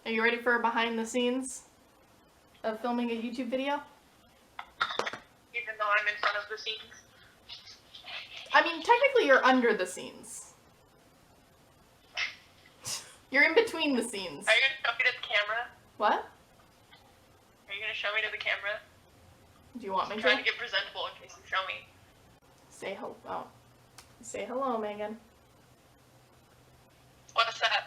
Are you ready for behind the scenes of filming a YouTube video? Even though I'm in front of the scenes. I mean, technically you're under the scenes. You're in between the scenes. Are you going to show me to the camera? What? Are you going to show me to the camera? Do you want me I'm to? trying to get presentable in case you show me. Say hello. Oh. Say hello, Megan. What's that?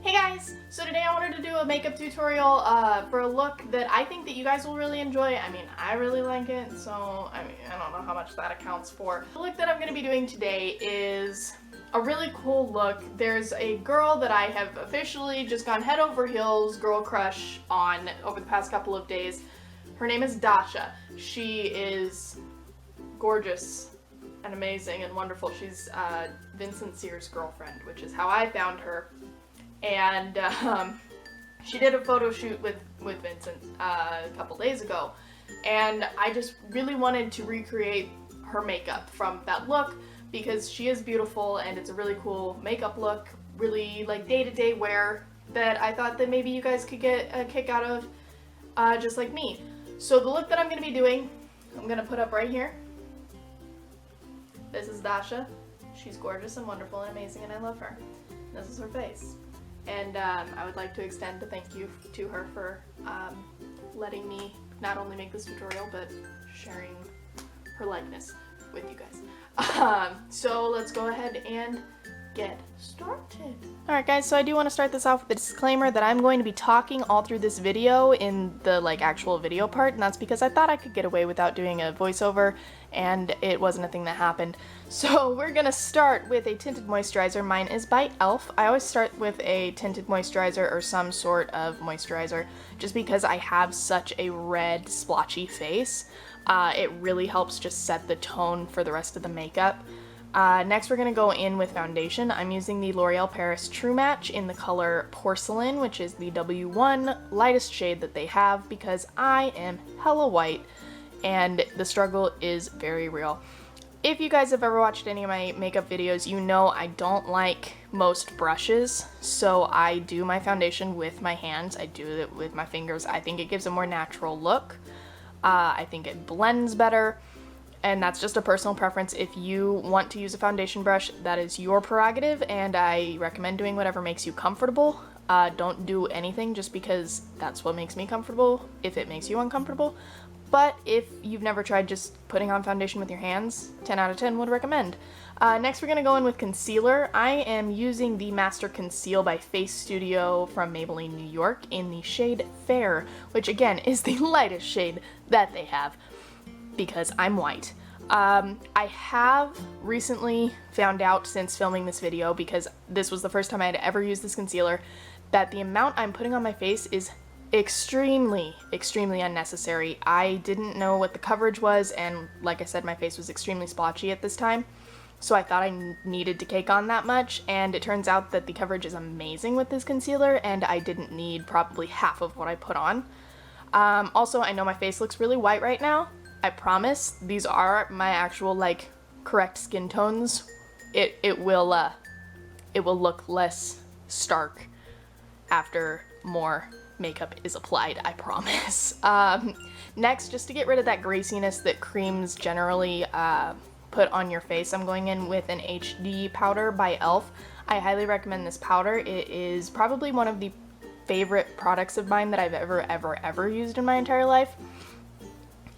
Hey guys! So today I wanted to do a makeup tutorial for a look that I think that you guys will really enjoy. I mean, I really like it, so I don't know how much that accounts for. The look that I'm going to be doing today is a really cool look. There's a girl that I have officially just gone head over heels girl crush on over the past couple of days. Her name is Dasha. She is gorgeous and amazing and wonderful. She's Vincent Sears' girlfriend, which is how I found her. And she did a photo shoot with Vincent a couple days ago, and I just really wanted to recreate her makeup from that look because she is beautiful and it's a really cool makeup look, really like day-to-day wear that I thought that maybe you guys could get a kick out of just like me. So the look that I'm going to be doing, I'm going to put up right here. This is Dasha. She's gorgeous and wonderful and amazing and I love her. This is her face. And I would like to extend a thank you to her for letting me not only make this tutorial, but sharing her likeness with you guys. So let's go ahead and get started. Alright guys, so I do want to start this off with a disclaimer that I'm going to be talking all through this video in the actual video part, and that's because I thought I could get away without doing a voiceover, and it wasn't a thing that happened. So we're gonna start with a tinted moisturizer. Mine is by e.l.f. I always start with a tinted moisturizer or some sort of moisturizer just because I have such a red splotchy face. It really helps just set the tone for the rest of the makeup. Next we're going to go in with foundation. I'm using the L'Oreal Paris True Match in the color Porcelain, which is the W1 lightest shade that they have because I am hella white and the struggle is very real. If you guys have ever watched any of my makeup videos, you know I don't like most brushes, so I do my foundation with my hands. I do it with my fingers. I think it gives a more natural look. I think it blends better. And that's just a personal preference. If you want to use a foundation brush, that is your prerogative, and I recommend doing whatever makes you comfortable. Don't do anything just because that's what makes me comfortable, if it makes you uncomfortable. But if you've never tried just putting on foundation with your hands, 10 out of 10 would recommend. Next we're going to go in with concealer. I am using the Master Conceal by Face Studio from Maybelline, New York in the shade Fair, which again is the lightest shade that they have, because I'm white. I have recently found out since filming this video, because this was the first time I had ever used this concealer, that the amount I'm putting on my face is extremely unnecessary. I didn't know what the coverage was, and like I said, my face was extremely splotchy at this time, so I thought I needed to cake on that much, and it turns out that the coverage is amazing with this concealer, and I didn't need probably half of what I put on. Also, I know my face looks really white right now. I promise these are my actual correct skin tones. It will look less stark after more makeup is applied, I promise. Next, just to get rid of that greasiness that creams generally put on your face, I'm going in with an HD powder by e.l.f. I highly recommend this powder. It is probably one of the favorite products of mine that I've ever used in my entire life.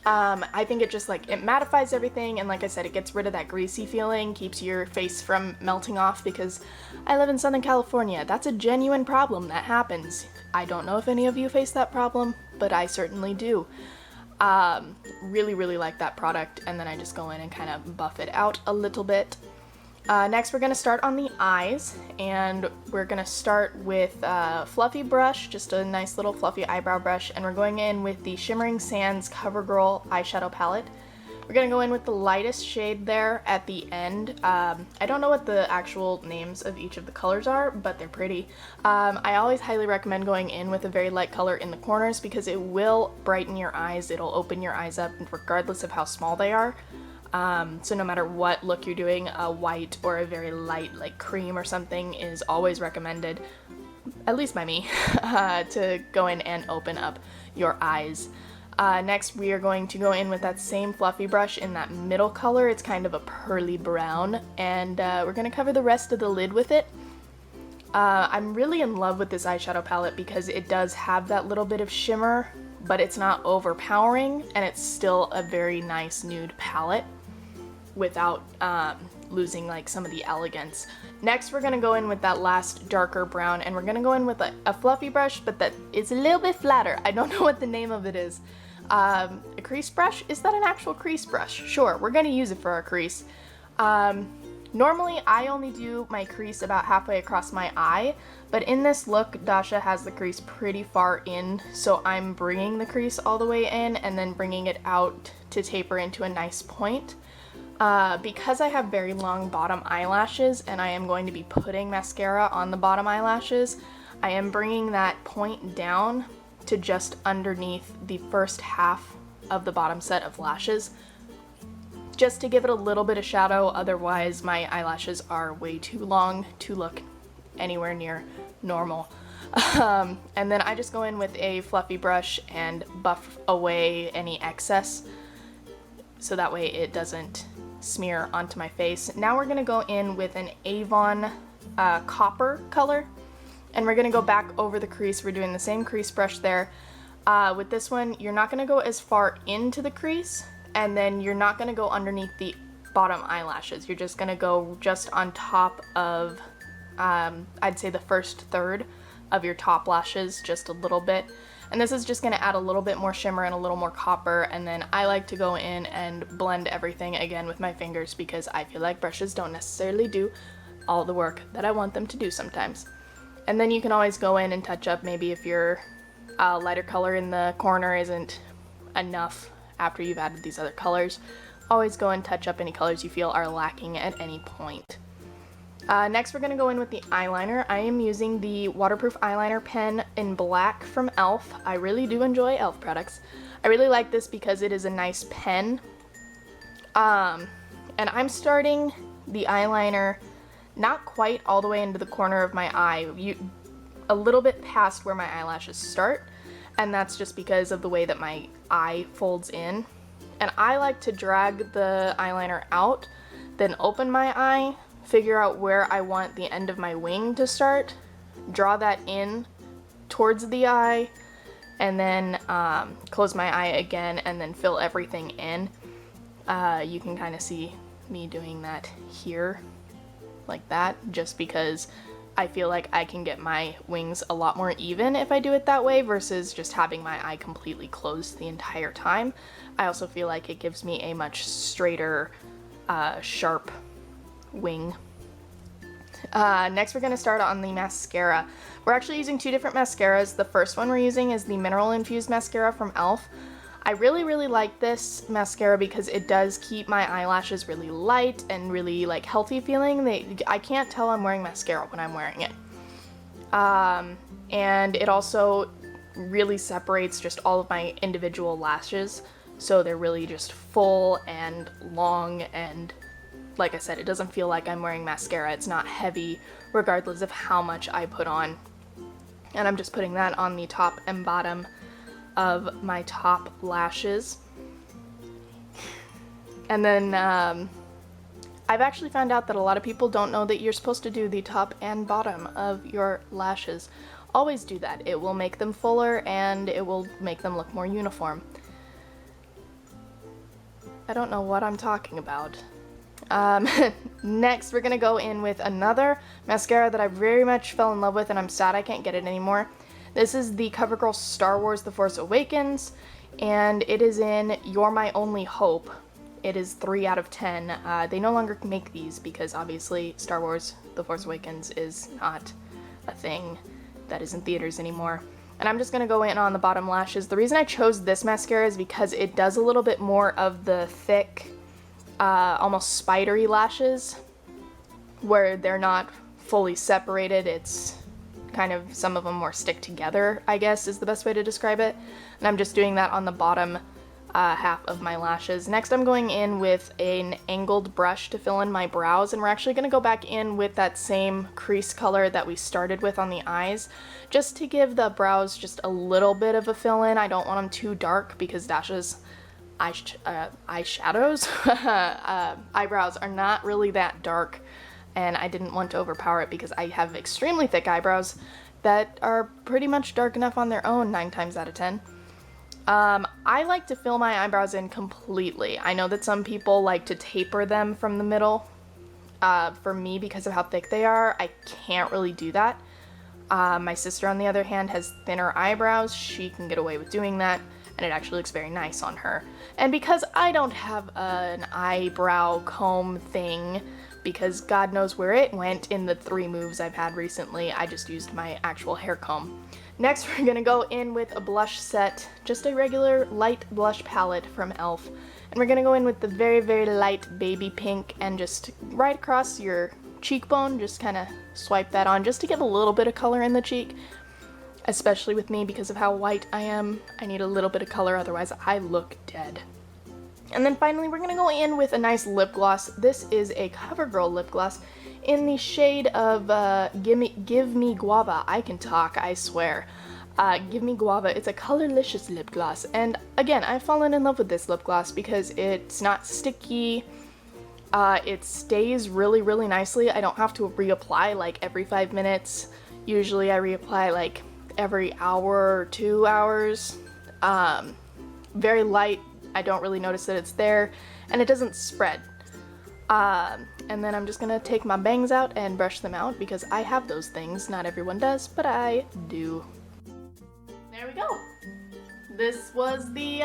I think it just it mattifies everything, and like I said, it gets rid of that greasy feeling, keeps your face from melting off, because I live in Southern California. That's a genuine problem that happens. I don't know if any of you face that problem, but I certainly do. Really like that product, and then I just go in and kind of buff it out a little bit. Next we're going to start on the eyes, and we're going to start with a fluffy brush, just a nice little fluffy eyebrow brush, and we're going in with the Shimmering Sands CoverGirl eyeshadow palette. We're going to go in with the lightest shade there at the end. I don't know what the actual names of each of the colors are, but they're pretty. I always highly recommend going in with a very light color in the corners because it will brighten your eyes, it'll open your eyes up regardless of how small they are. So no matter what look you're doing, a white or a very light like cream or something is always recommended, at least by me, to go in and open up your eyes. Next we are going to go in with that same fluffy brush in that middle color. It's kind of a pearly brown, and we're going to cover the rest of the lid with it. I'm really in love with this eyeshadow palette because it does have that little bit of shimmer, but it's not overpowering, and it's still a very nice nude palette without losing like some of the elegance. Next we're going to go in with that last darker brown, and we're going to go in with a fluffy brush, but that is a little bit flatter. I don't know what the name of it is. A crease brush? Is that an actual crease brush? Sure, we're going to use it for our crease. Normally I only do my crease about halfway across my eye, but in this look Dasha has the crease pretty far in, so I'm bringing the crease all the way in and then bringing it out to taper into a nice point. Because I have very long bottom eyelashes and I am going to be putting mascara on the bottom eyelashes, I am bringing that point down to just underneath the first half of the bottom set of lashes, just to give it a little bit of shadow. Otherwise my eyelashes are way too long to look anywhere near normal. And then I just go in with a fluffy brush and buff away any excess so that way it doesn't smear onto my face. Now we're gonna go in with an Avon copper color, and we're gonna go back over the crease. We're doing the same crease brush there. With this one, you're not gonna go as far into the crease, and then you're not gonna go underneath the bottom eyelashes. You're just gonna go just on top of, I'd say the first third of your top lashes, just a little bit. And this is just going to add a little bit more shimmer and a little more copper, and then I like to go in and blend everything again with my fingers because I feel like brushes don't necessarily do all the work that I want them to do sometimes. And then you can always go in and touch up, maybe if your lighter color in the corner isn't enough after you've added these other colors. Always go and touch up any colors you feel are lacking at any point. Next we're going to go in with the eyeliner. I am using the waterproof eyeliner pen in black from e.l.f. I really do enjoy e.l.f. products. I really like this because it is a nice pen. And I'm starting the eyeliner not quite all the way into the corner of my eye, a little bit past where my eyelashes start, and that's just because of the way that my eye folds in. And I like to drag the eyeliner out, then open my eye, figure out where I want the end of my wing to start, draw that in towards the eye, and then close my eye again and then fill everything in. You can kind of see me doing that here, like that, just because I feel like I can get my wings a lot more even if I do it that way versus just having my eye completely closed the entire time. I also feel like it gives me a much straighter, sharp wing. Next we're going to start on the mascara. We're actually using two different mascaras. The first one we're using is the mineral infused mascara from e.l.f. I really like this mascara because it does keep my eyelashes really light and really like healthy feeling. I can't tell I'm wearing mascara when I'm wearing it. And it also really separates just all of my individual lashes, so they're really just full and long, and like I said, it doesn't feel like I'm wearing mascara. It's not heavy regardless of how much I put on. And I'm just putting that on the top and bottom of my top lashes. And then I've actually found out that a lot of people don't know that you're supposed to do the top and bottom of your lashes. Always do that. It will make them fuller and it will make them look more uniform. I don't know what I'm talking about. Next, we're gonna go in with another mascara that I very much fell in love with, and I'm sad I can't get it anymore. This is the CoverGirl Star Wars The Force Awakens, and it is in You're My Only Hope. It is 3 out of 10. They no longer make these because obviously Star Wars The Force Awakens is not a thing that is in theaters anymore. And I'm just gonna go in on the bottom lashes. The reason I chose this mascara is because it does a little bit more of the thick, almost spidery lashes, where they're not fully separated. It's kind of, some of them more stick together, I guess is the best way to describe it. And I'm just doing that on the bottom half of my lashes. Next I'm going in with an angled brush to fill in my brows, and we're actually going to go back in with that same crease color that we started with on the eyes, just to give the brows just a little bit of a fill in. I don't want them too dark because Dasha's eyeshadows, eyebrows are not really that dark, and I didn't want to overpower it because I have extremely thick eyebrows that are pretty much dark enough on their own 9 times out of 10. I like to fill my eyebrows in completely. I know that some people like to taper them from the middle. For me, because of how thick they are, I can't really do that. My sister, on the other hand, has thinner eyebrows. She can get away with doing that, and it actually looks very nice on her. And because I don't have an eyebrow comb thing, because God knows where it went in the 3 moves I've had recently, I just used my actual hair comb. Next, we're gonna go in with a blush set, just a regular light blush palette from e.l.f. And we're gonna go in with the very, very light baby pink, and just right across your cheekbone, just kind of swipe that on just to give a little bit of color in the cheek. Especially with me, because of how white I am, I need a little bit of color, otherwise I look dead. And then finally, we're gonna go in with a nice lip gloss. This is a CoverGirl lip gloss in the shade of Give Me Guava. I can talk, I swear. Give Me Guava. It's a colorlicious lip gloss. And again, I've fallen in love with this lip gloss because it's not sticky. It stays really, really nicely. I don't have to reapply like every 5 minutes. Usually I reapply like every hour or 2 hours. Very light. I don't really notice that it's there, and it doesn't spread. And then I'm just gonna take my bangs out and brush them out because I have those things. Not everyone does, but I do. There we go. This was the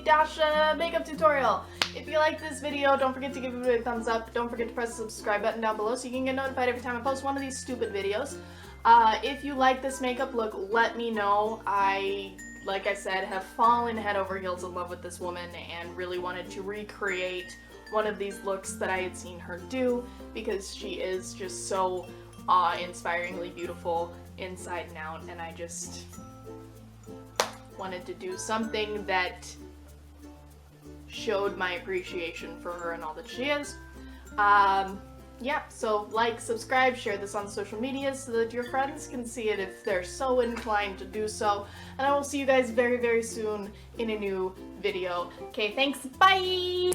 Dasha makeup tutorial. If you like this video, don't forget to give it a thumbs up. Don't forget to press the subscribe button down below so you can get notified every time I post one of these stupid videos. If you like this makeup look, let me know. Like I said, have fallen head over heels in love with this woman and really wanted to recreate one of these looks that I had seen her do because she is just so awe-inspiringly beautiful inside and out, and I just wanted to do something that showed my appreciation for her and all that she is. Yeah, so like, subscribe, share this on social media so that your friends can see it if they're so inclined to do so. And I will see you guys very, very soon in a new video. Okay, thanks, bye!